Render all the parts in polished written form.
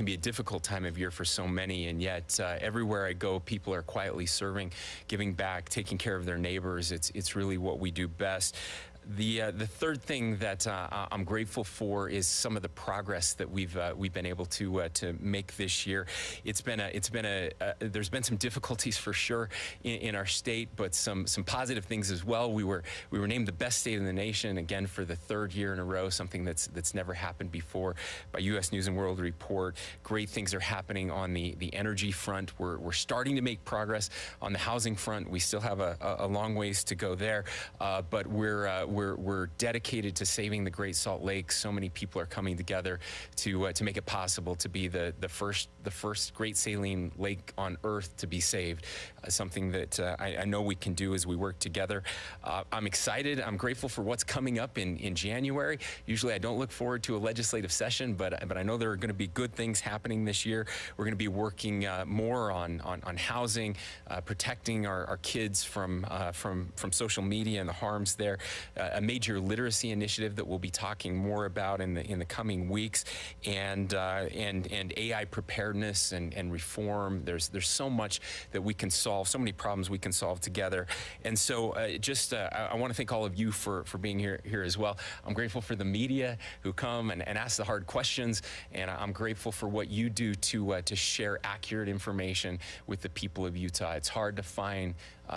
be a difficult time of year for so many, and yet everywhere I go, people are quietly serving, giving back, taking care of their neighbors. It's really what we do best. The third thing that I'm grateful for is some of the progress that we've been able to make this year. There's been some difficulties for sure in our state, but some positive things as well. We were named the best state in the nation again for the third year in a row, something that's never happened before by U.S. News and World Report. Great things are happening on the energy front. We're starting to make progress on the housing front. We still have a long ways to go there, but we're dedicated to saving the Great Salt Lake. So many people are coming together to make it possible to be the first great saline lake on Earth to be saved. Something that I know we can do as we work together. I'm excited. I'm grateful for what's coming up in January. Usually I don't look forward to a legislative session, but I know there are going to be good things happening this year. We're going to be working more on housing, protecting our kids from social media and the harms there. A major literacy initiative that we'll be talking more about in the coming weeks, and AI preparedness and reform. There's so much that we can solve, so many problems we can solve together. And so I want to thank all of you for being here as well. I'm grateful for the media who come and ask the hard questions, and I'm grateful for what you do to share accurate information with the people of Utah. It's hard to find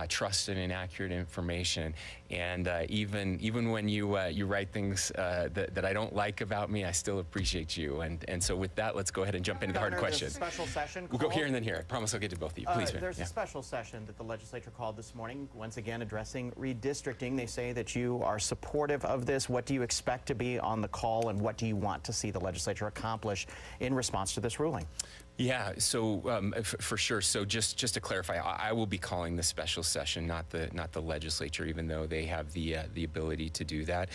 trusted and accurate information, and even when you write things that I don't like about me, I still appreciate you. And so with that, let's go ahead and jump into the hard questions. Special session. We'll go here and then here. I promise I'll get to both of you. Please, there's a special session that the legislature called this morning, once again addressing redistricting. They say that you are supportive of this. What do you expect to be on the call, and what do you want to see the legislature accomplish in response to this ruling? Yeah, so for sure. So just to clarify, I will be calling the special session, not the legislature, even though they have the ability to do that.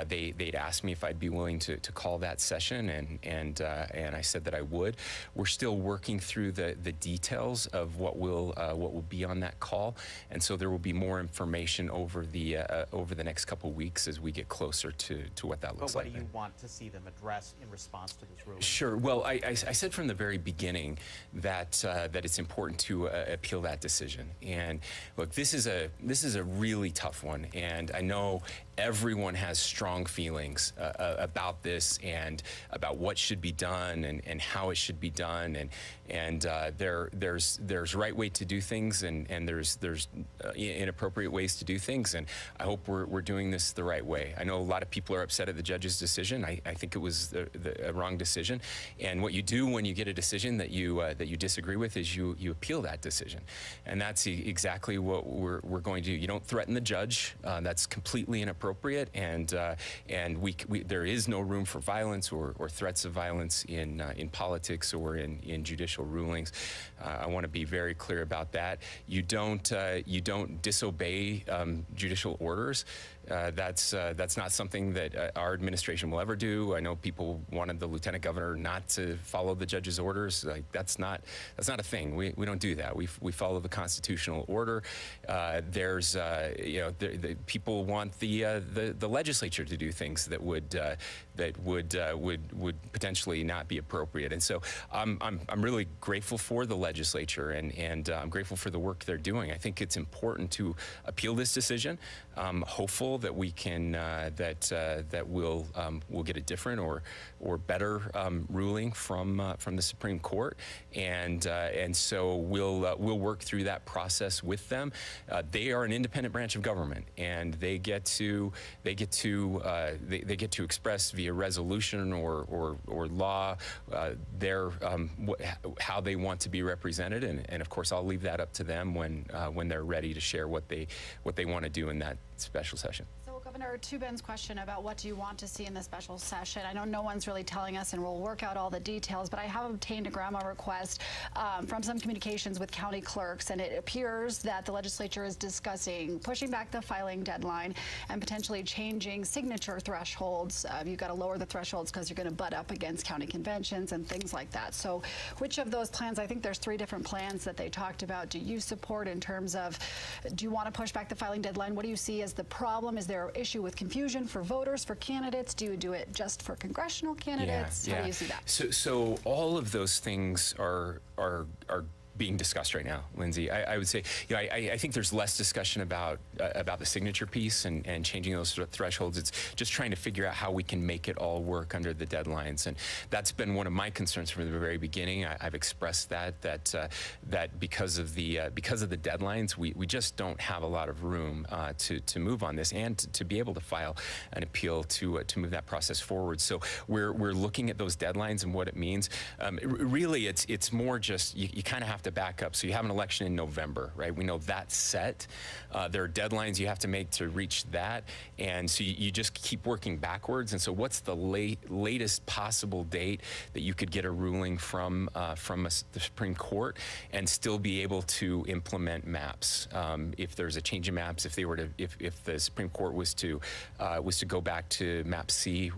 They'd asked me if I'd be willing to call that session, and I said that I would. We're still working through the details of what will be on that call, and so there will be more information over the next couple of weeks as we get closer to what that looks like. But what do you want to see them address in response to this ruling? Sure. Well, I said from the very beginning that it's important to appeal that decision. And look, this is a really tough one, and I know everyone has strong feelings about this and about what should be done and how it should be done, and there's right way to do things, and there's inappropriate ways to do things, and I hope we're doing this the right way. I know a lot of people are upset at the judge's decision. I think it was a wrong decision, and what you do when you get a decision that you disagree with is you appeal that decision, and that's exactly what we're going to do. You don't threaten the judge. That's completely inappropriate, and there is no room for violence or threats of violence in politics or in judicial rulings. I want to be very clear about that. You don't disobey judicial orders. That's not something that our administration will ever do. I know people wanted the lieutenant governor not to follow the judge's orders. Like that's not a thing. We don't do that. We follow the constitutional order. People want the legislature to do things that would potentially not be appropriate. And so I'm really grateful for the legislature, and I'm grateful for the work they're doing. I think it's important to appeal this decision. Hopeful that we can that we'll get a different or better ruling from the Supreme Court, and so we'll work through that process with them. They are an independent branch of government, and they get to express via resolution or law how they want to be represented, and of course I'll leave that up to them when they're ready to share what they want to do in that special session. Governor, to Ben's question about what do you want to see in the special session, I know no one's really telling us, and we'll work out all the details, but I have obtained a grandma request from some communications with county clerks, and it appears that the legislature is discussing pushing back the filing deadline and potentially changing signature thresholds. You've got to lower the thresholds because you're going to butt up against county conventions and things like that. So which of those plans, I think there's 3 different plans that they talked about, do you support in terms of, do you want to push back the filing deadline? What do you see as the problem? Is there issue with confusion for voters, for candidates? Do you do it just for congressional candidates? How do you see that? So all of those things are being discussed right now, Lindsay. I would say, I think there's less discussion about the signature piece and changing those thresholds. It's just trying to figure out how we can make it all work under the deadlines, and that's been one of my concerns from the very beginning. I've expressed that because of the deadlines, we just don't have a lot of room to move on this and to be able to file an appeal to move that process forward. So we're looking at those deadlines and what it means. Really, it's more just you kind of have to back up. So you have an election in November, right? We know that's set. There are deadlines you have to make to reach that, and so you just keep working backwards. And so what's the latest possible date that you could get a ruling from the Supreme Court and still be able to implement maps? If there's a change in maps, if the Supreme Court was to go back to map C,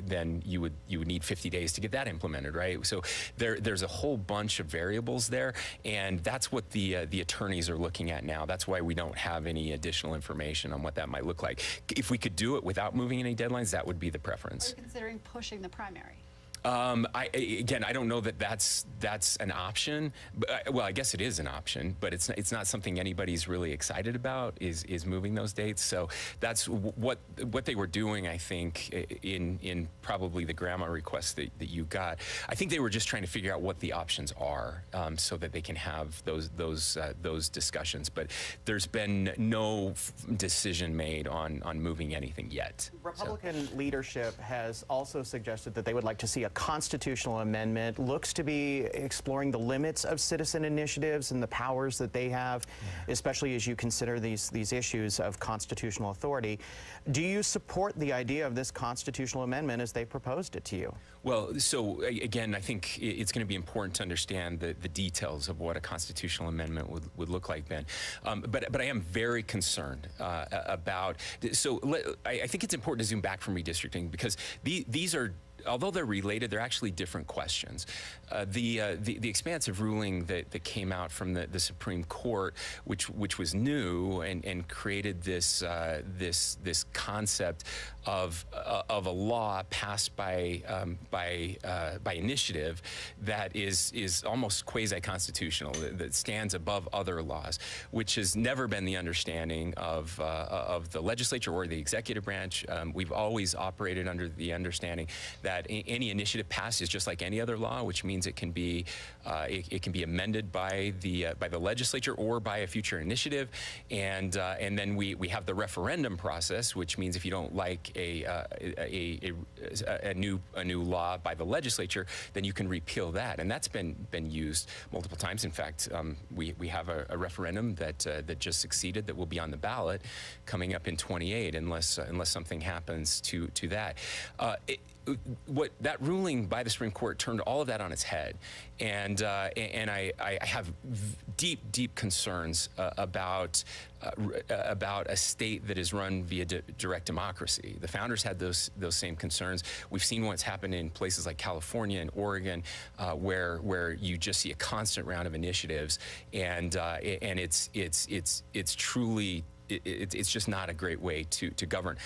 then you would need 50 days to get that implemented, right? So there's a whole bunch of variables there. And that's what the attorneys are looking at now. That's why we don't have any additional information on what that might look like. If we could do it without moving any deadlines, that would be the preference. Are you considering pushing the primary? Again, I don't know that that's an option. Well, I guess it is an option, but it's not something anybody's really excited about. Is moving those dates. So that's what they were doing. I think in probably the grandma request that you got. I think they were just trying to figure out what the options are, so that they can have those discussions. But there's been no decision made on moving anything yet. Republican leadership has also suggested that they would like to see a constitutional amendment, looks to be exploring the limits of citizen initiatives and the powers that they have, especially as you consider these issues of constitutional authority. Do you support the idea of this constitutional amendment as they proposed it to you? Well, so again, I think it's going to be important to understand the details of what a constitutional amendment would look like, Ben. But I am very concerned about. So I think it's important to zoom back from redistricting, because these are, although they're related, they're actually different questions. The expansive ruling that came out from the Supreme Court, which was new and created this concept of a law passed by initiative that is almost quasi-constitutional, that stands above other laws, which has never been the understanding of the legislature or the executive branch. We've always operated under the understanding that any initiative passed is just like any other law, which means it can be amended by the legislature or by a future initiative, and then we have the referendum process, which means if you don't like a new law by the legislature, then you can repeal that, and that's been used multiple times. In fact, we have a referendum that just succeeded that will be on the ballot coming up in 28, unless something happens to that. What that ruling by the Supreme Court turned all of that on its head, and I have deep concerns about a state that is run via direct democracy. The founders had those same concerns. We've seen what's happened in places like California and Oregon, where you just see a constant round of initiatives, and it's truly. It's just not a great way to govern.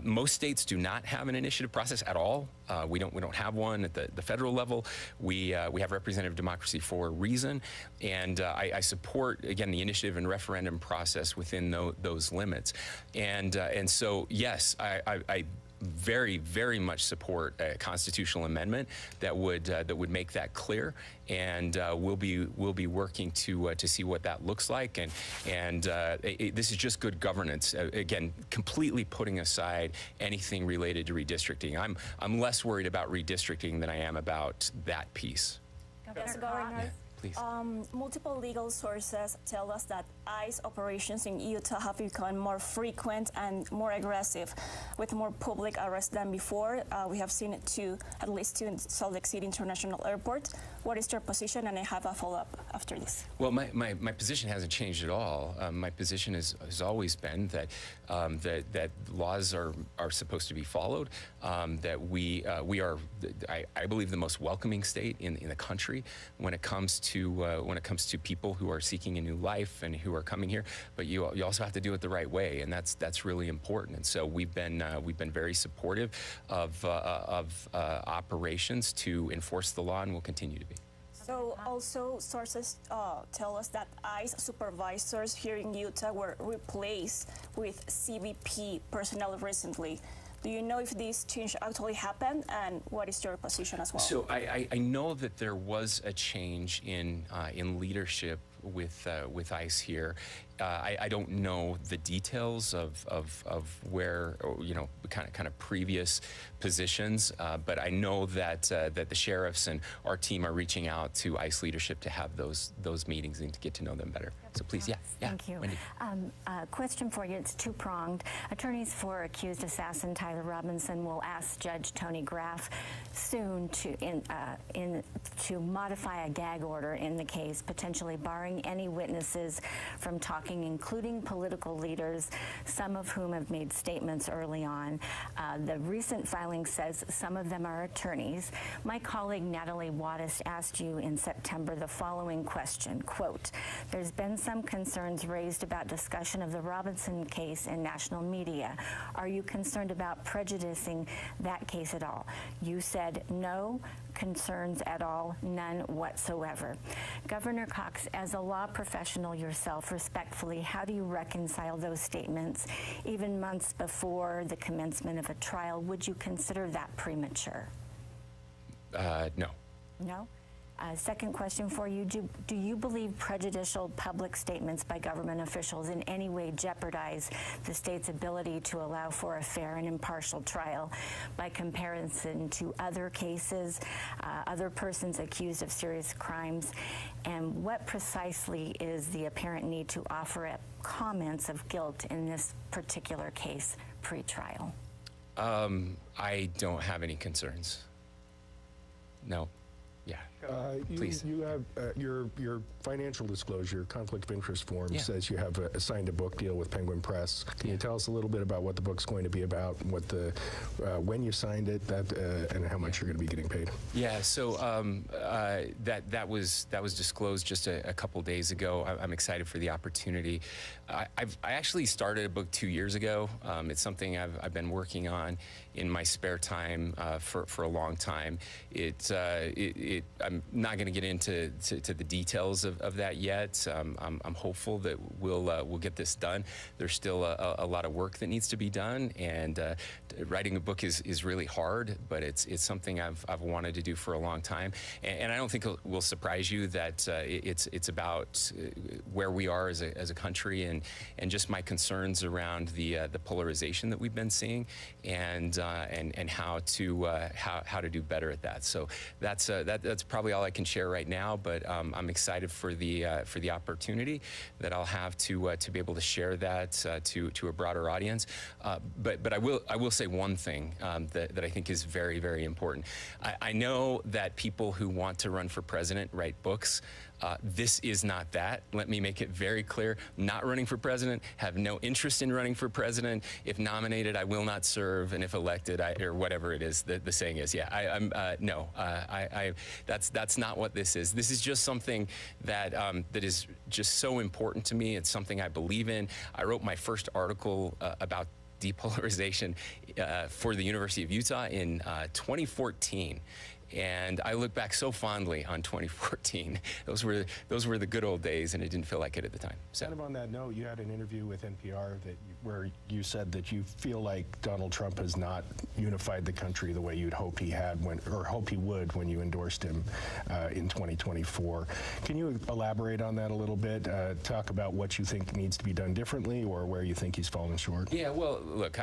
Most states do not have an initiative process at all. We don't have one at the federal level. We have representative democracy for a reason, and I support, again, the initiative and referendum process within those limits. And so yes, I very much support a constitutional amendment that would make that clear, and we'll be working to see what that looks like, and this is just good governance. Again, completely putting aside anything related to redistricting. I'm less worried about redistricting than I am about that piece. Yes, Governor. Please. Multiple legal sources tell us that ICE operations in Utah have become more frequent and more aggressive, with more public arrests than before. We have seen it at least two in Salt Lake City International Airport. What is your position? And I have a follow-up after this. Well, my position hasn't changed at all. My position has always been that that laws are supposed to be followed. That we are, I believe, the most welcoming state in the country when it comes to people who are seeking a new life and who are coming here. But you also have to do it the right way, and that's really important. And so we've been very supportive of operations to enforce the law, and will continue to be. So also sources tell us that ICE supervisors here in Utah were replaced with CBP personnel recently. Do you know if this change actually happened, and what is your position as well? So I know that there was a change in leadership with ICE here. I don't know the details of where, kind of previous positions, but I know that that the sheriffs and our team are reaching out to ICE leadership to have those meetings and to get to know them better. So please, yeah. Thank you. Wendy. Question for you, it's two-pronged. Attorneys for accused assassin Tyler Robinson will ask Judge Tony Graff soon to modify a gag order in the case, potentially barring any witnesses from talking, including political leaders, some of whom have made statements early on. The recent filing says some of them are attorneys. My colleague Natalie Wattis asked you in September the following question, quote, "There's been some concerns raised about discussion of the Robinson case in national media. Are you concerned about prejudicing that case at all?" You said no concerns at all, none whatsoever. Governor Cox, as a law professional yourself, respectfully, how do you reconcile those statements even months before the commencement of a trial? Would you consider that premature? No. No? Second question for you, do you believe prejudicial public statements by government officials in any way jeopardize the state's ability to allow for a fair and impartial trial by comparison to other cases, other persons accused of serious crimes? And what precisely is the apparent need to offer up comments of guilt in this particular case pre-trial? I don't have any concerns. No. Yeah. Please. You have your financial disclosure, conflict of interest form says you have signed a book deal with Penguin Press. Can you tell us a little bit about what the book's going to be about, what when you signed it, and how much you're going to be getting paid? Yeah. So that was disclosed just a couple days ago. I'm excited for the opportunity. I actually started a book 2 years ago. It's something I've been working on in my spare time for a long time. I'm not going to get into the details of that yet. I'm hopeful that we'll get this done. There's still a lot of work that needs to be done, and writing a book is really hard, but it's something I've wanted to do for a long time. And I don't think it will surprise you that it's about where we are as a country, and just my concerns around the polarization that we've been seeing, and how to do better at that. So that's probably all I can share right now, but I'm excited for the opportunity that I'll have to be able to share that to a broader audience. But I will say one thing that I think is very, very important. I know that people who want to run for president write books. This is not that. Let me make it very clear. Not running for president, have no interest in running for president. If nominated, I will not serve, and if elected, or whatever it is the saying is. Yeah, no. That's not what this is. This is just something that is just so important to me. It's something I believe in. I wrote my first article about depolarization for the University of Utah in 2014. And I look back so fondly on 2014. Those were the good old days, and it didn't feel like it at the time. So. Kind of on that note, you had an interview with NPR where you said that you feel like Donald Trump has not unified the country the way you'd hope he had hope he would when you endorsed him in 2024. Can you elaborate on that a little bit? Talk about what you think needs to be done differently, or where you think he's fallen short. Yeah. Well, look,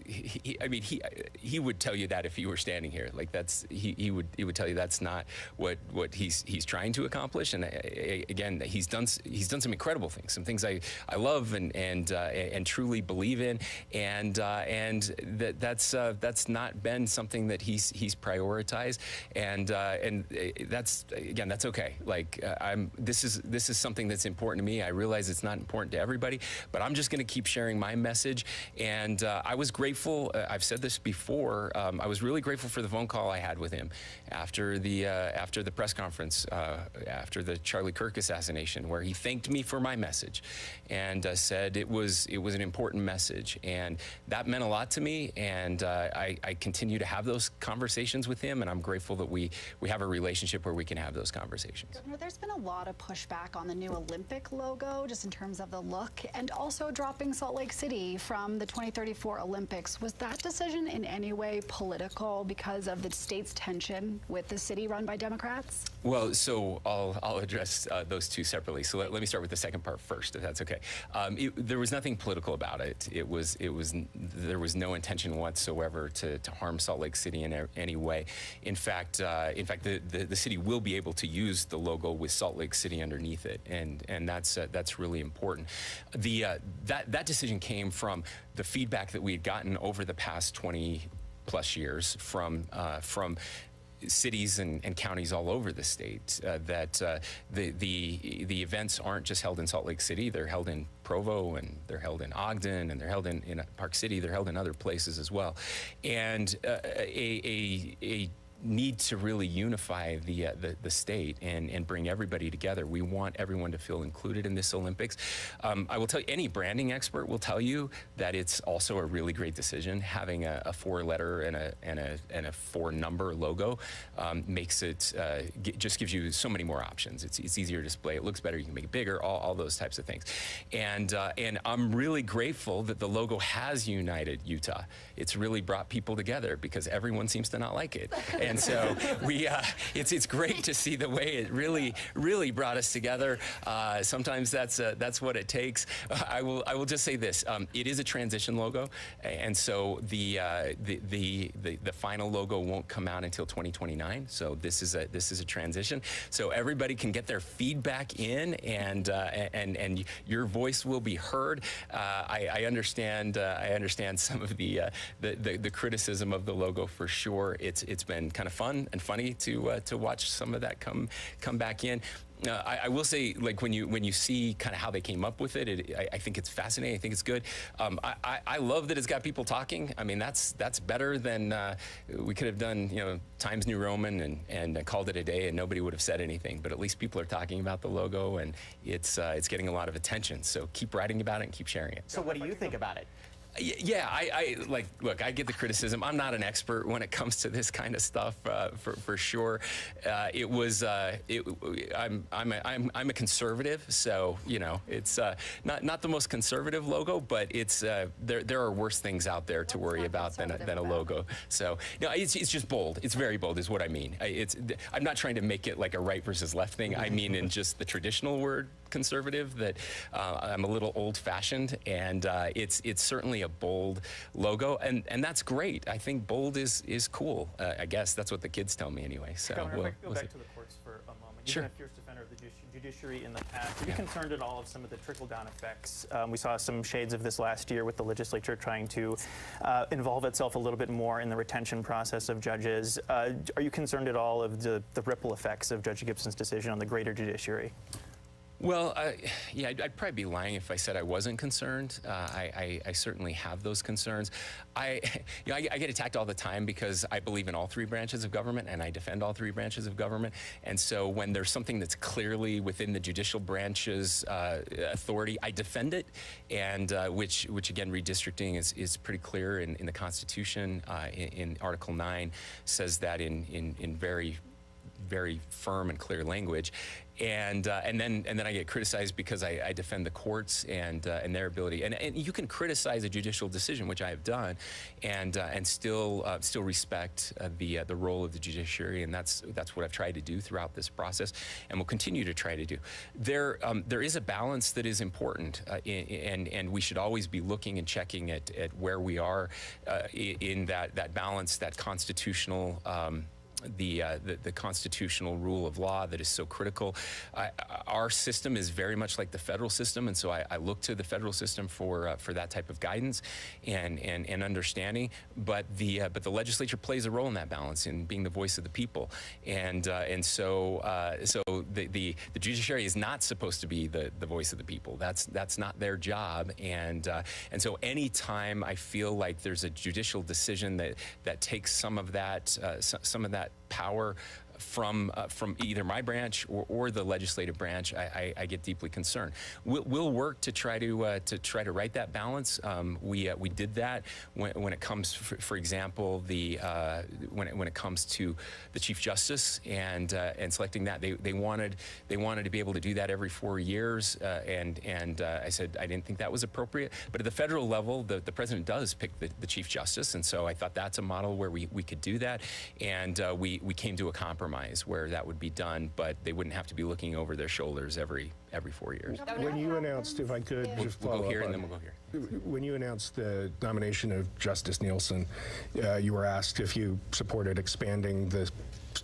he would tell you that if he were standing here. Like he would tell you that's not what he's trying to accomplish. And again, he's done some incredible things, some things I love and truly believe in, and that's not been something that he's prioritized, and that's okay. Like this is something that's important to me. I realize it's not important to everybody, but I'm just going to keep sharing my message. And I was grateful. I've said this before. I was really grateful for the phone call I had with him. after the press conference after the Charlie Kirk assassination, where he thanked me for my message and said it was an important message, and that meant a lot to me. And I continue to have those conversations with him, and I'm grateful that we have a relationship where we can have those conversations. Governor, there's been a lot of pushback on the new Olympic logo, just in terms of the look, and also dropping Salt Lake City from the 2034 Olympics. Was that decision in any way political because of the state's tension with the city run by Democrats? Well, so I'll address those two separately. So let me start with the second part first, if that's okay. There was nothing political about it. There was no intention whatsoever to harm Salt Lake City in any way. In fact, the city will be able to use the logo with Salt Lake City underneath it, and that's really important. That decision came from the feedback that we had gotten over the past 20 plus years from cities and counties all over the state, that the events aren't just held in Salt Lake City. They're held in Provo, and they're held in Ogden, and they're held in Park City. They're held in other places as well. And a need to really unify the state and bring everybody together. We want everyone to feel included in this Olympics. I will tell you, any branding expert will tell you that it's also a really great decision. Having a 4-letter and a 4-number logo makes it just gives you so many more options. It's easier to display. It looks better. You can make it bigger. All those types of things. And I'm really grateful that the logo has united Utah. It's really brought people together, because everyone seems to not like it. And so it's great to see the way it really brought us together. Sometimes that's what it takes. I will just say this: it is a transition logo, and so the final logo won't come out until 2029. So this is a transition. So everybody can get their feedback in, and your voice will be heard. I understand some of the criticism of the logo for sure. It's been kind of fun and funny to watch some of that come back in. I will say, like, when you see kind of how they came up with it, I think it's fascinating. I think it's good. I love that it's got people talking. I mean, that's better than we could have done, Times New Roman and called it a day, and nobody would have said anything. But at least people are talking about the logo, and it's getting a lot of attention. So keep writing about it and keep sharing it. So what do you think about it? Yeah, look, I get the criticism. I'm not an expert when it comes to this kind of stuff, for sure. I'm a conservative, so it's not the most conservative logo, but it's there are worse things out there to worry about than a logo. So it's just bold. It's very bold, is what I mean. I'm not trying to make it like a right versus left thing. I mean, in just the traditional word conservative, that I'm a little old-fashioned, and it's certainly a bold logo, and that's great. I think bold is cool. I guess that's what the kids tell me anyway. So Governor, if I could go back to the courts for a moment. You've Sure. been a fierce defender of the judiciary in the past. Are you concerned at all of some of the trickle-down effects? We saw some shades of this last year with the legislature trying to involve itself a little bit more in the retention process of judges. Are you concerned at all of the ripple effects of Judge Gibson's decision on the greater judiciary? Well, I'd probably be lying if I said I wasn't concerned. I certainly have those concerns. I get attacked all the time because I believe in all 3 branches of government, and I defend all 3 branches of government. And so when there's something that's clearly within the judicial branch's authority, I defend it. And which again, redistricting is pretty clear in the Constitution. In Article 9 says that in very, very firm and clear language. And then I get criticized because I defend the courts and their ability. And you can criticize a judicial decision, which I have done, and still respect the role of the judiciary. And that's what I've tried to do throughout this process, and will continue to try to do. There is a balance that is important, and we should always be looking and checking at where we are in that balance, that constitutional. The constitutional rule of law that is so critical. Our system is very much like the federal system, and so I look to the federal system for that type of guidance and understanding. But the legislature plays a role in that balance, in being the voice of the people, and so the judiciary is not supposed to be the voice of the people. That's not their job, and so anytime I feel like there's a judicial decision that takes some of that power from either my branch or the legislative branch, I get deeply concerned. We'll work to try to right that balance. We did that when it comes, for example, when it comes to the Chief Justice and selecting that. They wanted to be able to do that every 4 years, and I said I didn't think that was appropriate. But at the federal level, the president does pick the Chief Justice, and so I thought that's a model where we could do that, and we came to a compromise where that would be done, but they wouldn't have to be looking over their shoulders every 4 years. When you announced, if I could just follow We'll go here up and on- then we'll go here. When you announced the nomination of Justice Nielsen, you were asked if you supported expanding the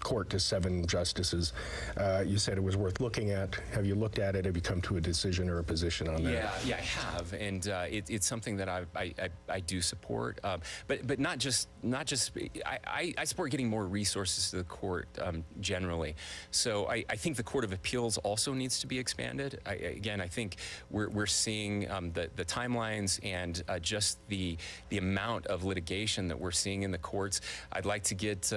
court to 7 justices. You said it was worth looking at. Have you looked at it? Have you come to a decision or a position on that? Yeah, I have, and it's something that I do support. But not just I support getting more resources to the court generally. So I think the Court of Appeals also needs to be expanded. Again, I think we're seeing the timelines and just the amount of litigation that we're seeing in the courts. I'd like to get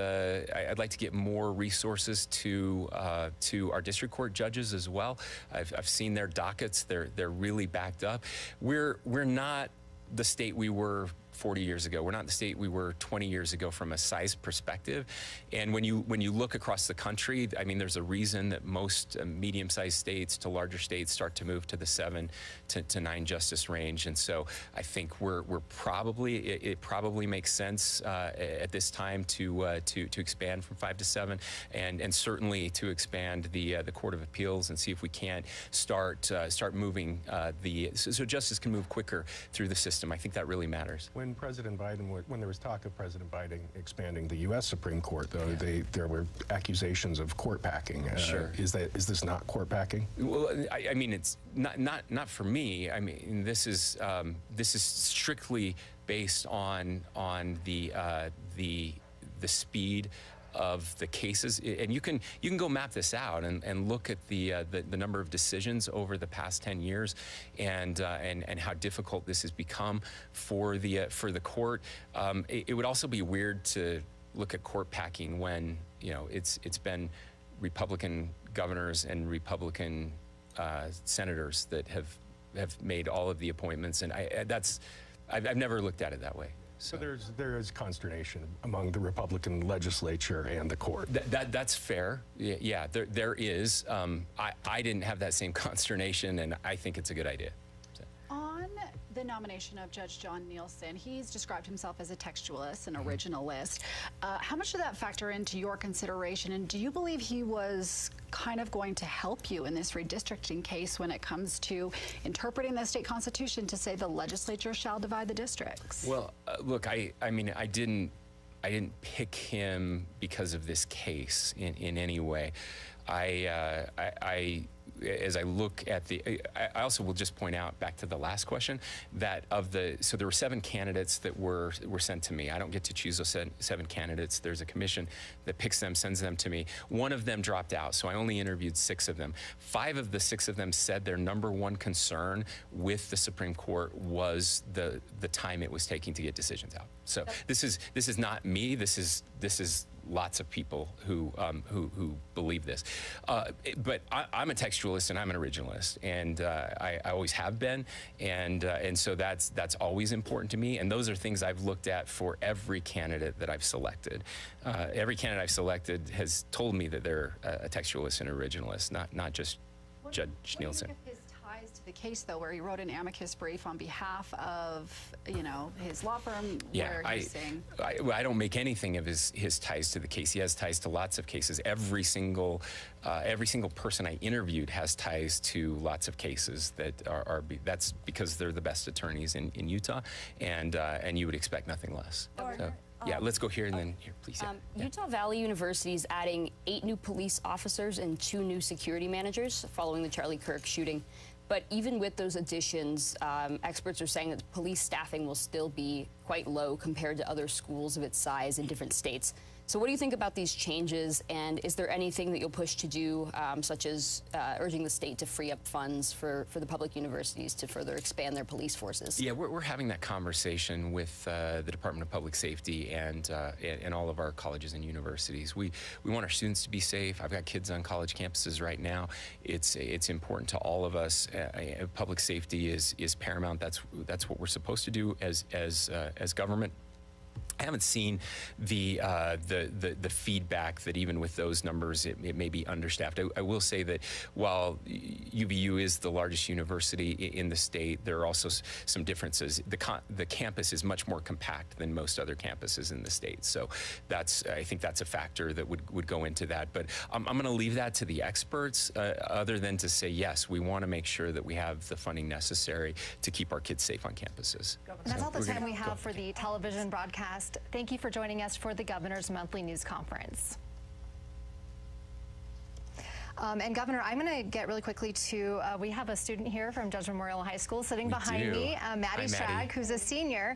more resources to our district court judges as well. I've seen their dockets; they're really backed up. We're not the state we were 40 years ago. We're not the state we were 20 years ago from a size perspective. And when you look across the country, I mean, there's a reason that most medium-sized states to larger states start to move to the 7 to 9 justice range. And so I think it probably makes sense at this time to expand from 5 to 7, and certainly to expand the Court of Appeals and see if we can't start moving so justice can move quicker through the system. I think that really matters. When President Biden, when there was talk of President Biden expanding the U.S. Supreme Court, though, there were accusations of court packing. Sure. Is this not court packing? Well, I mean, it's not for me. I mean, this is strictly based on the speed of the cases, and you can go map this out and look at the number of decisions over the past 10 years, and how difficult this has become for the court. It would also be weird to look at court packing when it's been Republican governors and Republican senators that have made all of the appointments, and I've never looked at it that way. So there is consternation among the Republican legislature and the court. That's fair. Yeah, there is. I didn't have that same consternation, and I think it's a good idea. On the nomination of Judge John Nielsen, he's described himself as a textualist, an originalist. How much did that factor into your consideration, and do you believe he was kind of going to help you in this redistricting case when it comes to interpreting the state constitution to say the legislature shall divide the districts? Well, look, I mean, I didn't pick him because of this case in any way. As I look at I also will just point out, back to the last question, that so there were 7 candidates that were sent to me. I don't get to choose those 7 candidates. There's a commission that picks them, sends them to me. 1 of them dropped out, so I only interviewed 6 of them. 5 of the 6 of them said their number 1 concern with the Supreme Court was the time it was taking to get decisions out. So this is not me. This is lots of people who believe this. But I'm a textualist and I'm an originalist, and I always have been, and so that's always important to me. And those are things I've looked at for every candidate that I've selected. Every candidate I've selected has told me that they're a textualist and originalist, not just Judge Nielsen. What do you think of his ties to the case, though, where he wrote an amicus brief on behalf of his law firm? Yeah, I don't make anything of his ties to the case. He has ties to lots of cases. Every single person I interviewed has ties to lots of cases that that's because they're the best attorneys in Utah, and you would expect nothing less. So, yeah, let's go here and then here, please. Yeah. Utah Valley University is adding 8 new police officers and 2 new security managers following the Charlie Kirk shooting. But even with those additions, experts are saying that police staffing will still be quite low compared to other schools of its size in different states. So what do you think about these changes, and is there anything that you'll push to do, such as urging the state to free up funds for the public universities to further expand their police forces? Yeah, we're having that conversation with the Department of Public Safety and all of our colleges and universities. We want our students to be safe. I've got kids on college campuses right now. It's important to all of us. Public safety is paramount. That's what we're supposed to do as government. I haven't seen the feedback that even with those numbers it may be understaffed. I will say that while UVU is the largest university in the state, there are also some differences. The campus is much more compact than most other campuses in the state, so I think that's a factor that would go into that. But I'm going to leave that to the experts, other than to say yes, we want to make sure that we have the funding necessary to keep our kids safe on campuses. And that's all the time we have for the television broadcast. Thank you for joining us for the Governor's Monthly News Conference. And Governor, I'm going to get really quickly to, we have a student here from Judge Memorial High School sitting behind me, Maddie Strag, who's a senior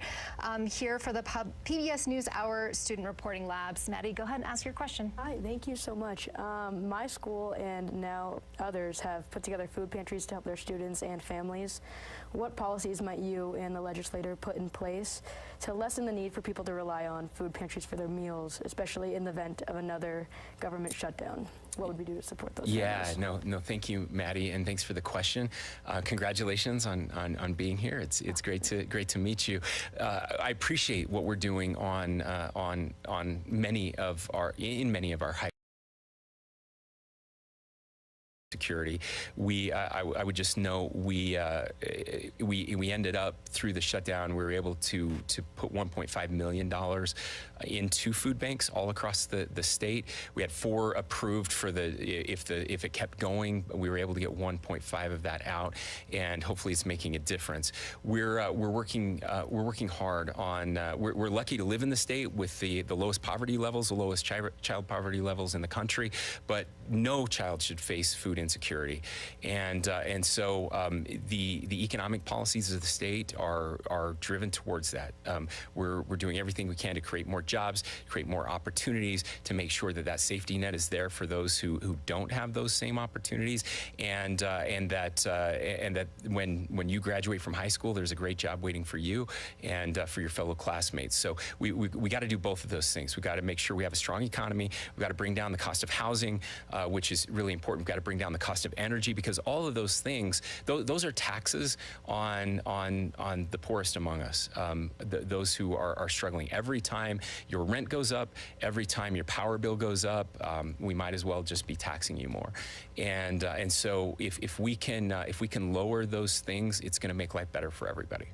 here for the PBS NewsHour Student Reporting Labs. Maddie, go ahead and ask your question. Hi, thank you so much. My school and now others have put together food pantries to help their students and families. What policies might you and the legislator put in place to lessen the need for people to rely on food pantries for their meals, especially in the event of another government shutdown? What would we do to support those families? No, thank you, Maddie, and thanks for the question. Congratulations on being here. It's great to meet you. I appreciate what we're doing in many of our high security. I would just know we ended up through the shutdown. We were able to put $1.5 million into food banks all across the state. We had 4 approved for if it kept going. We were able to get 1.5 of that out, and hopefully it's making a difference. We're working hard on. We're lucky to live in the state with the lowest poverty levels, the lowest child poverty levels in the country, but no child should face food insecurity, and so the economic policies of the state are driven towards that. We're doing everything we can to create more jobs, create more opportunities, to make sure that safety net is there for those who don't have those same opportunities, and that when you graduate from high school, there's a great job waiting for you and for your fellow classmates. So we got to do both of those things. We got to make sure we have a strong economy. We got to bring down the cost of housing, which is really important. We've got to bring down the cost of energy, because all of those things, those are taxes on the poorest among us, those who are struggling. Every time your rent goes up, every time your power bill goes up, we might as well just be taxing you more. And so if we can lower those things, it's going to make life better for everybody.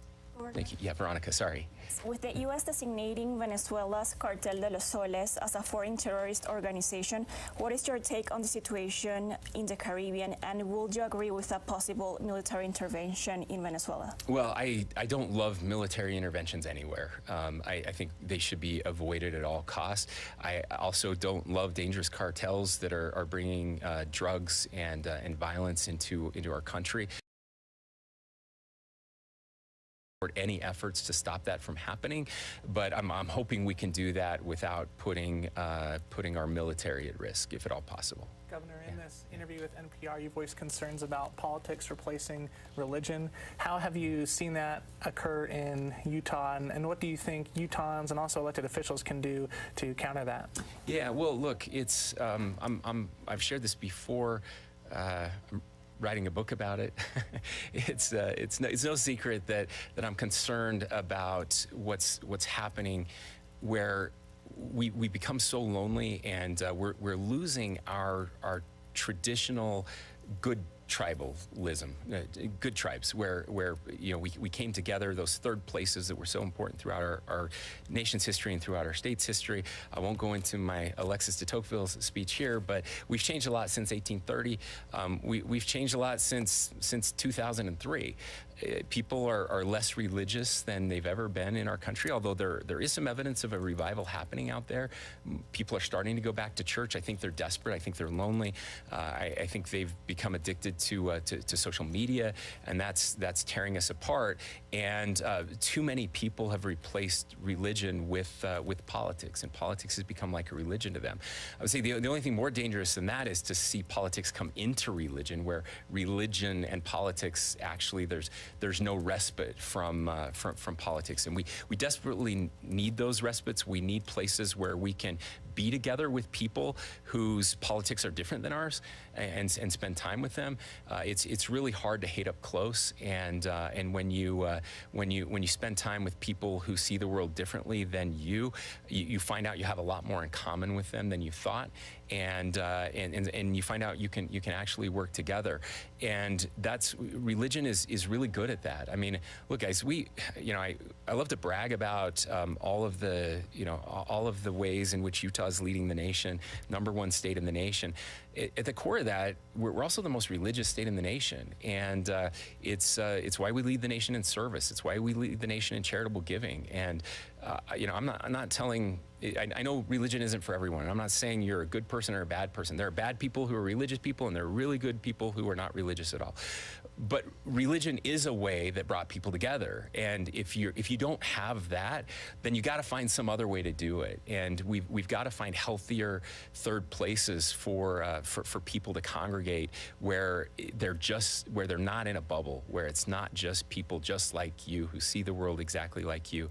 Thank you. Yeah, Veronica, sorry. With the U.S. designating Venezuela's Cartel de los Soles as a foreign terrorist organization, what is your take on the situation in the Caribbean, and would you agree with a possible military intervention in Venezuela? Well, I don't love military interventions anywhere. I think they should be avoided at all costs. I also don't love dangerous cartels that are bringing drugs and violence into our country. Any efforts to stop that from happening, but I'm hoping we can do that without putting our military at risk, if at all possible. Governor, in this interview with NPR, you voiced concerns about politics replacing religion. How have you seen that occur in Utah, and what do you think Utahns and also elected officials can do to counter that? Yeah, well, look, it's I've shared this before. I'm writing a book about it. It's no secret that I'm concerned about what's happening, where we become so lonely, and we're losing our traditional good tribalism, good tribes, where we came together, those third places that were so important throughout our nation's history and throughout our state's history. I won't go into my Alexis de Tocqueville's speech here, but we've changed a lot since 1830. We've changed a lot since 2003. People are less religious than they've ever been in our country, although there is some evidence of a revival happening out there. People are starting to go back to church. I think they're desperate. I think they're lonely. I think they've become addicted to social media, and that's tearing us apart. And too many people have replaced religion with politics, and politics has become like a religion to them. I would say the only thing more dangerous than that is to see politics come into religion, where religion and politics actually there's no respite from politics, and we desperately need those respites. We need places where we can be together with people whose politics are different than ours, and spend time with them. It's really hard to hate up close, and when you spend time with people who see the world differently than you find out you have a lot more in common with them than you thought, and you find out you can actually work together, and religion is really good at that. I mean, look, guys, I love to brag about all of the ways in which Utah is leading the nation, #1 state in the nation. At the core of that, we're also the most religious state in the nation, and it's why we lead the nation in service. It's why we lead the nation in charitable giving. And I'm not telling. I know religion isn't for everyone, and I'm not saying you're a good person or a bad person. There are bad people who are religious people, and there are really good people who are not religious at all. But religion is a way that brought people together, and if you don't have that, then you got to find some other way to do it. And we've got to find healthier third places for people to congregate, where they're not in a bubble, where it's not just people just like you who see the world exactly like you.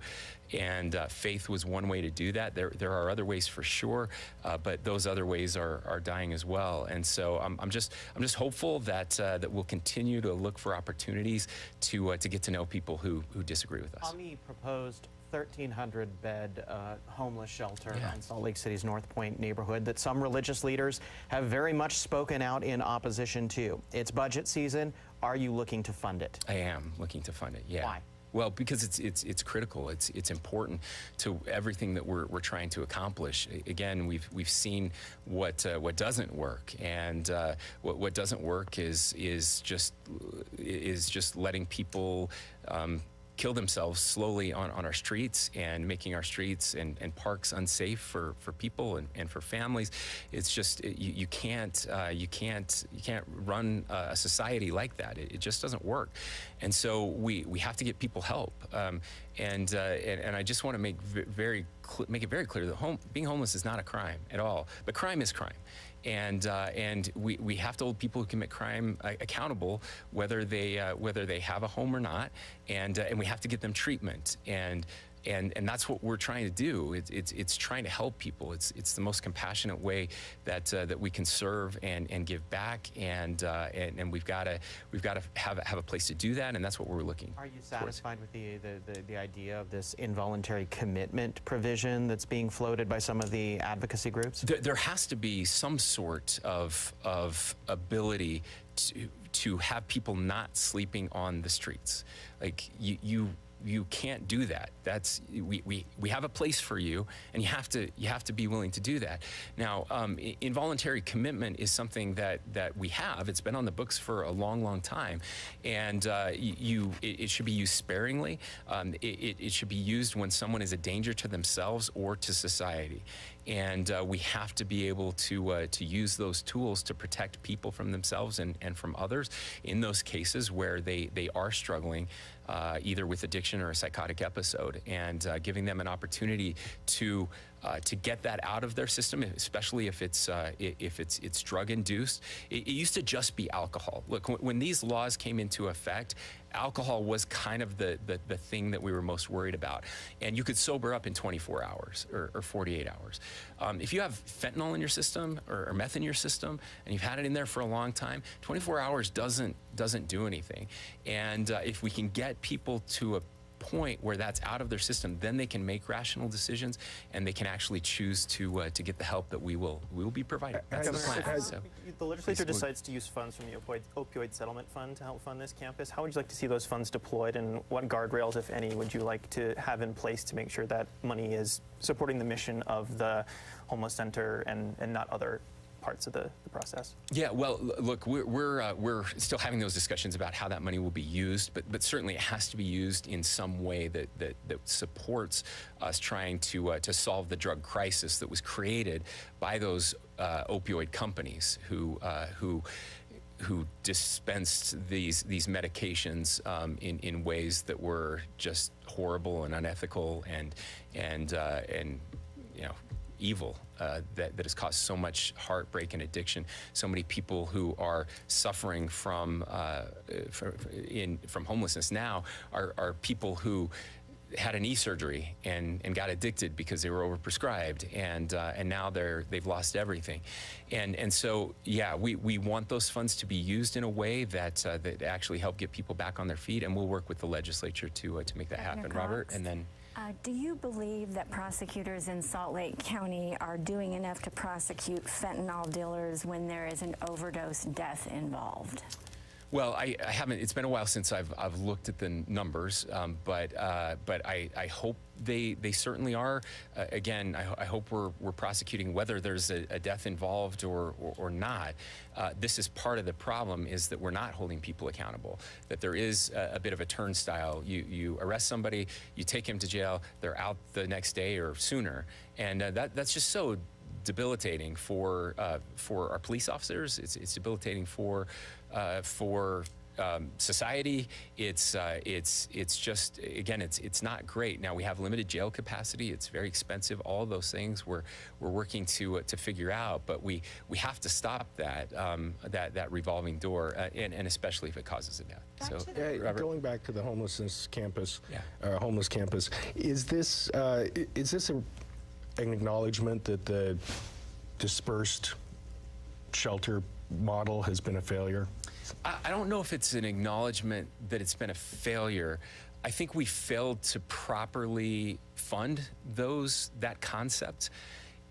And faith was one way to do that. There are other ways for sure, but those other ways are dying as well. And so I'm just hopeful that we'll continue to look for opportunities to get to know people who disagree with us. On the proposed 1,300-bed homeless shelter in Salt Lake City's North Point neighborhood that some religious leaders have very much spoken out in opposition to. It's budget season. Are you looking to fund it? I am looking to fund it, yeah. Why? Well, because it's critical. It's important to everything that we're trying to accomplish. Again, we've seen what doesn't work, and what doesn't work is just letting people kill themselves slowly on our streets, and making our streets and parks unsafe for people and for families. It's just you can't run a society like that. It just doesn't work, and so we have to get people help. And I just want to make it very clear that being homeless is not a crime at all, but crime is crime. And we have to hold people who commit crime accountable, whether they have a home or not, and we have to get them treatment. And that's what we're trying to do. It's trying to help people. It's the most compassionate way that we can serve and give back. And we've got to have a place to do that. And that's what we're looking. Are you satisfied with the idea of this involuntary commitment provision that's being floated by some of the advocacy groups? There has to be some sort of ability to have people not sleeping on the streets. Like you can't do that. We have a place for you, and you have to be willing to do that. Now, involuntary commitment is something that we have. It's been on the books for a long time, and it should be used sparingly. It should be used when someone is a danger to themselves or to society. And we have to be able to use those tools to protect people from themselves and from others in those cases where they are struggling either with addiction or a psychotic episode, and giving them an opportunity to get that out of their system, especially if it's drug induced. It used to just be alcohol. Look, when these laws came into effect, alcohol was kind of the thing that we were most worried about. And you could sober up in 24 hours or 48 hours. If you have fentanyl in your system or meth in your system, and you've had it in there for a long time, 24 hours doesn't do anything. And if we can get people to a point where that's out of their system, then they can make rational decisions, and they can actually choose to get the help that we will be providing. That's the plan. So, the legislature decides to use funds from the opioid settlement fund to help fund this campus. How would you like to see those funds deployed, and what guardrails, if any, would you like to have in place to make sure that money is supporting the mission of the homeless center and not other parts of the process? Yeah, well, look, we're still having those discussions about how that money will be used, but certainly it has to be used in some way that supports us trying to solve the drug crisis that was created by those opioid companies who who dispensed these medications in ways that were just horrible and unethical and you know, evil, that has caused so much heartbreak and addiction. So many people who are suffering from homelessness now are people who had a knee surgery and got addicted because they were overprescribed, and now they've lost everything, and so yeah, we want those funds to be used in a way that actually help get people back on their feet, and we'll work with the legislature to make that happen. Robert, and then. Do you believe that prosecutors in Salt Lake County are doing enough to prosecute fentanyl dealers when there is an overdose death involved? Well, I haven't. It's been a while since I've looked at the numbers, but I hope they certainly are. Again, I hope we're prosecuting whether there's a death involved or not. This is part of the problem, is that we're not holding people accountable. That there is a bit of a turnstile. You arrest somebody, you take him to jail, they're out the next day or sooner, and that's just so debilitating for our police officers. It's debilitating for society. It's just, again, it's not great. Now we have limited jail capacity. It's very expensive. All of those things we're working to figure out, but we have to stop that revolving door, and especially if it causes a death. So, going back to the homeless campus, is this an acknowledgement that the dispersed shelter model has been a failure? I don't know if it's an acknowledgement that it's been a failure. I think we failed to properly fund that concept.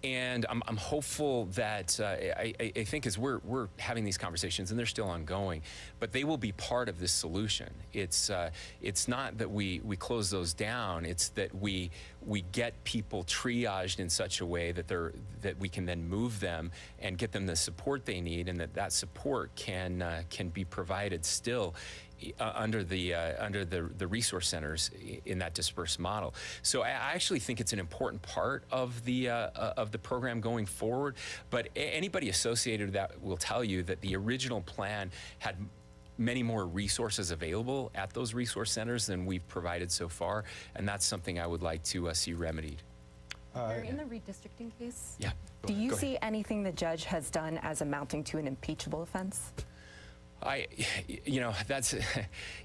And I'm hopeful that I think as we're having these conversations, and they're still ongoing, but they will be part of this solution. It's not that we close those down. It's that we get people triaged in such a way that we can then move them and get them the support they need, and that support can be provided still under the resource centers in that dispersed model. So I actually think it's an important part of the program going forward. But anybody associated with that will tell you that the original plan had many more resources available at those resource centers than we've provided so far, and that's something I would like to see remedied. In the redistricting case, yeah. Do you see anything the judge has done as amounting to an impeachable offense? That's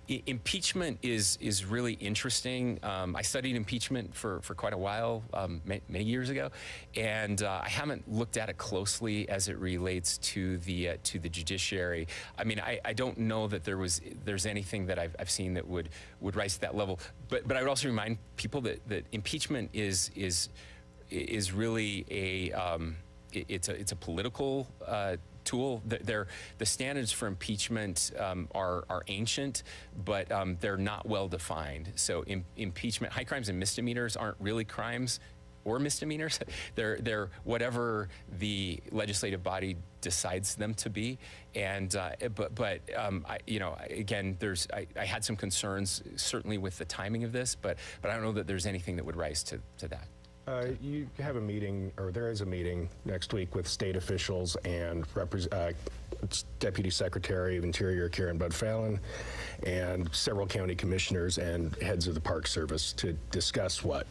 impeachment is really interesting. I studied impeachment for quite a while, many years ago, and I haven't looked at it closely as it relates to the judiciary. I mean, I don't know that there's anything that I've seen that would rise to that level. But I would also remind people that impeachment is really it's a political tool. The standards for impeachment are ancient, but they're not well defined. So impeachment, high crimes and misdemeanors aren't really crimes or misdemeanors. They're whatever the legislative body decides them to be. And again, I had some concerns certainly with the timing of this, but I don't know that there's anything that would rise to that. You have a meeting, or there is a meeting next week with state officials and Deputy Secretary of Interior Karen Budd-Fallon and several county commissioners and heads of the Park Service to discuss what?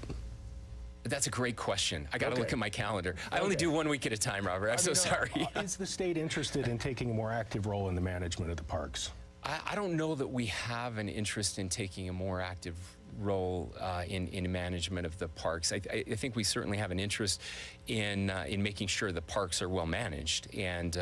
That's a great question. I got to look at my calendar. I only do 1 week at a time, Robert. I'm so sorry. Is the state interested in taking a more active role in the management of the parks? I don't know that we have an interest in taking a more active role in management of the parks. I think we certainly have an interest in making sure the parks are well managed and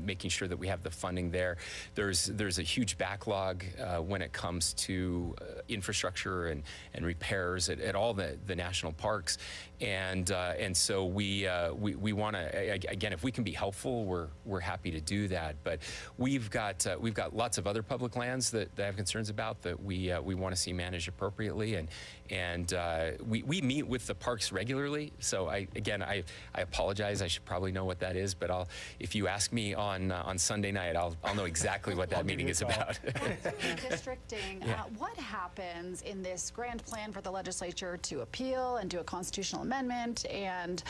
making sure that we have the funding there. There's a huge backlog when it comes to infrastructure and repairs at all the national parks, and so we want to, again, if we can be helpful, we're happy to do that. But we've got lots of other public lands that I have concerns about that we want to see managed appropriately. appropriately, and we meet with the parks regularly. So I apologize. I should probably know what that is, but if you ask me on Sunday night, I'll know exactly what that meeting is about. Redistricting. What happens in this grand plan for the legislature to appeal and do a constitutional amendment and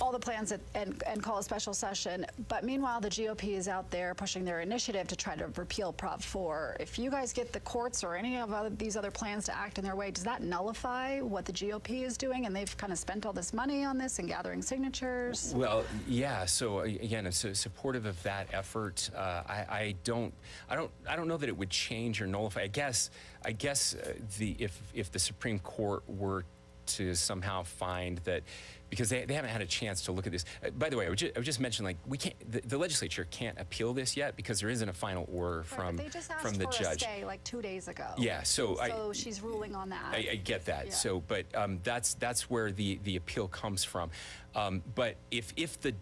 all the plans and call a special session? But meanwhile, the GOP is out there pushing their initiative to try to repeal Prop 4. If you guys get the courts or any of these other plans to act in their way, does that nullify what the GOP is doing? And they've kind of spent all this money on this and gathering signatures. Well, yeah. So again, I'm so supportive of that effort. I don't know that it would change or nullify. I guess if the Supreme Court were to somehow find that, because they haven't had a chance to look at this. By the way, I would just mention, like, we can't. The legislature can't appeal this yet because there isn't a final order from they just asked from the for judge. A stay like 2 days ago. Yeah, so she's ruling on that. I get that. Yeah. So, but that's where the appeal comes from. But if the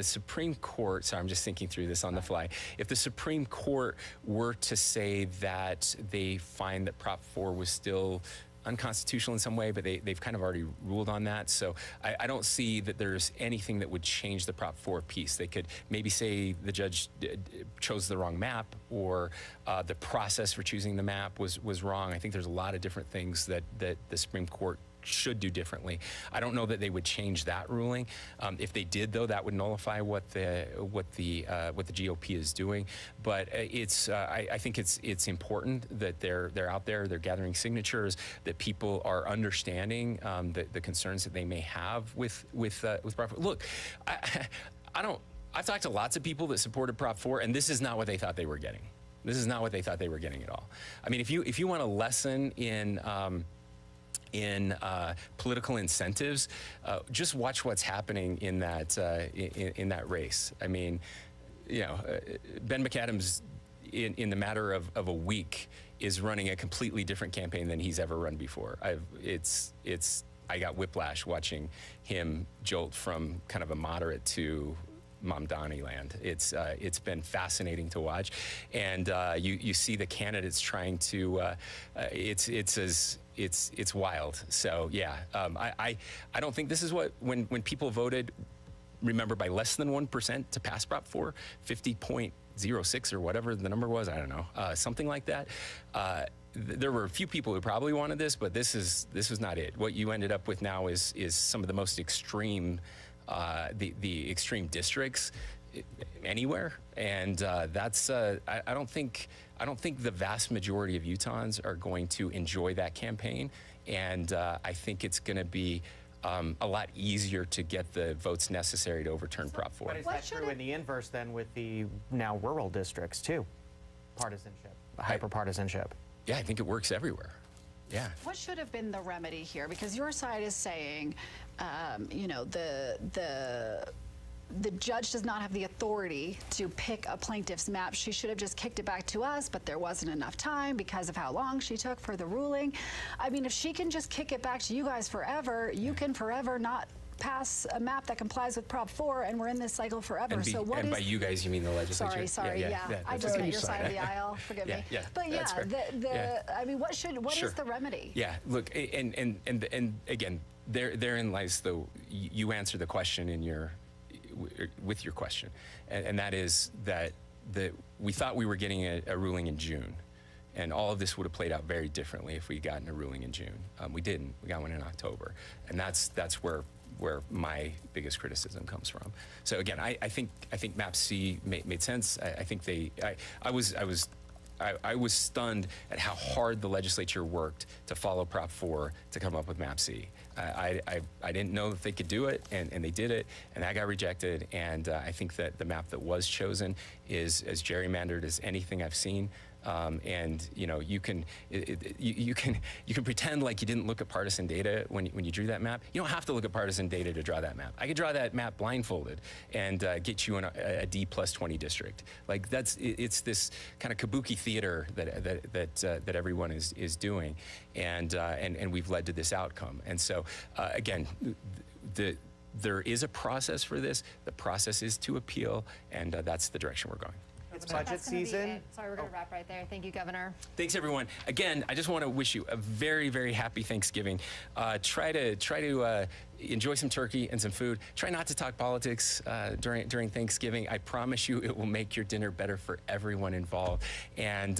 Supreme Court, sorry, I'm just thinking through this on the fly. If the Supreme Court were to say that they find that Prop 4 was still unconstitutional in some way, but they've kind of already ruled on that. So I don't see that there's anything that would change the Prop 4 piece. They could maybe say the judge chose the wrong map, or the process for choosing the map was wrong. I think there's a lot of different things that the Supreme Court should do differently. I don't know that they would change that ruling. If they did, though, that would nullify what the GOP is doing. But I think it's important that they're out there, they're gathering signatures, that people are understanding the concerns that they may have with Prop 4. Look, I've talked to lots of people that supported Prop 4, and this is not what they thought they were getting. This is not what they thought they were getting at all. I mean, if you want a lesson in political incentives, just watch what's happening in that race. I mean, Ben McAdams, in the matter of a week, is running a completely different campaign than he's ever run before. I got whiplash watching him jolt from kind of a moderate to Mamdani land. It's been fascinating to watch, and you see the candidates trying to. It's wild. So yeah, I don't think this is what when people voted. Remember, by less than 1% to pass Prop 4, 50.06 or whatever the number was. I don't know, something like that. There were a few people who probably wanted this, but this was not it. What you ended up with now is some of the most extreme. The extreme districts anywhere, and that's I don't think the vast majority of Utahns are going to enjoy that campaign, and I think it's going to be a lot easier to get the votes necessary to overturn Prop 4. But is that true in the inverse then with the now rural districts too? Partisanship, hyper-partisanship. Yeah, I think it works everywhere. Yeah. What should have been the remedy here? Because your side is saying, the judge does not have the authority to pick a plaintiff's map. She should have just kicked it back to us, but there wasn't enough time because of how long she took for the ruling. I mean, if she can just kick it back to you guys forever, you can forever not pass a map that complies with Prop 4, and we're in this cycle forever. And by you guys, you mean the legislature? Sorry, yeah. I just meant your side of the aisle. Forgive me. Yeah, but I mean, what is the remedy? Yeah, look, and again, therein lies you answer the question with your question, and that is that we thought we were getting a ruling in June, and all of this would have played out very differently if we'd gotten a ruling in June. We didn't. We got one in October, and that's where my biggest criticism comes from. So again, I think Map C made sense. I think I was stunned at how hard the legislature worked to follow Prop 4 to come up with Map C. I didn't know that they could do it, and they did it, and that got rejected. And I think that the map that was chosen is as gerrymandered as anything I've seen. And you can pretend like you didn't look at partisan data when you drew that map. You don't have to look at partisan data to draw that map. I could draw that map blindfolded and get you in a D+20 district. Like it's this kind of kabuki theater that everyone is doing, and we've led to this outcome. And so again, there is a process for this. The process is to appeal, and that's the direction we're going. It's Governor. budget That's gonna be season. it. Sorry, we're going to wrap right there. Thank you, Governor. Thanks, everyone. Again, I just want to wish you a very, very happy Thanksgiving. Try to enjoy some turkey and some food. Try not to talk politics during Thanksgiving. I promise you, it will make your dinner better for everyone involved. And